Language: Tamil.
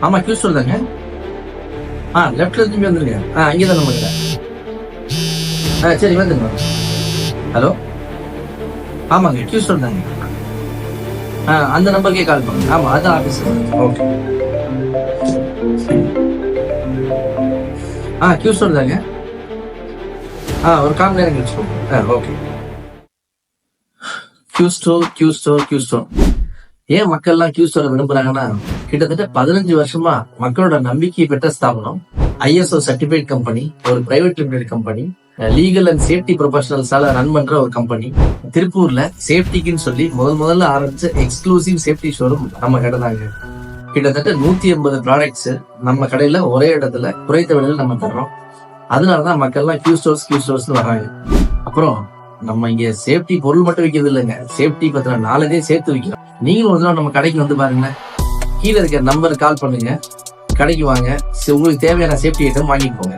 ஆமா கியூ ஸ்டோர் தாங்க. லெஃப்ட்ல திரும்பி வந்துருங்க. இங்கதான் நம்ம கடை. சரி வந்துருங்க. ஹலோ, ஆமாங்க கியூ ஸ்டோர் தாங்க. அந்த நம்பருக்கே கால் பண்ணுங்க. ஆமா அதான் ஆபீஸ். ஓகே. கியூ ஸ்டோர் தாங்க. ஒரு 1/4 மணி நேரம் கழிச்சு. ஓகே. கியூ ஸ்டோர் ஏன் மக்கள்லாம் கியூ ஸ்டோரை விரும்புறாங்கன்னா, கிட்டத்தட்ட 15 வருஷமா மக்களோட நம்பிக்கை பெற்ற ஸ்தாபனம். ISO சர்டிஃபைட் கம்பெனி, ஒரு private limited company, legal and safety ப்ரொஃபஷனல்ஸால ரன் பண்ற ஒரு கம்பெனி. திருப்பூர்ல சேஃப்டிக்குன்னு சொல்லி முதல்ல ஆரம்பிச்ச எக்ஸ்க்ளூசிவ் சேஃப்டி ஷோரூம் நம்ம கடை தாங்க. கிட்டத்தட்ட 180 ப்ராடக்ட்ஸ் நம்ம கடையில ஒரே இடத்துல குறைத்த விலையில நம்ம தர்றோம். அதனாலதான் மக்கள்லாம் கியூ ஸ்டோர்ஸ் வர்றாங்க. அப்புறம் நம்ம இங்க சேஃப்டி பொருள் மட்டும் விற்கிறது இல்லைங்க, சேஃப்டி பத்தின நாலேஜே சேர்த்து விற்கிறோம். நீங்களும் ஒரு நாள் நம்ம கடைக்கு வந்து பாருங்க. கீழே இருக்க நம்பருக்கு கால் பண்ணுங்க, கடைக்கு வாங்க, உங்களுக்கு தேவையான சேஃப்டி ஐட்டம் வாங்கிட்டு போங்க.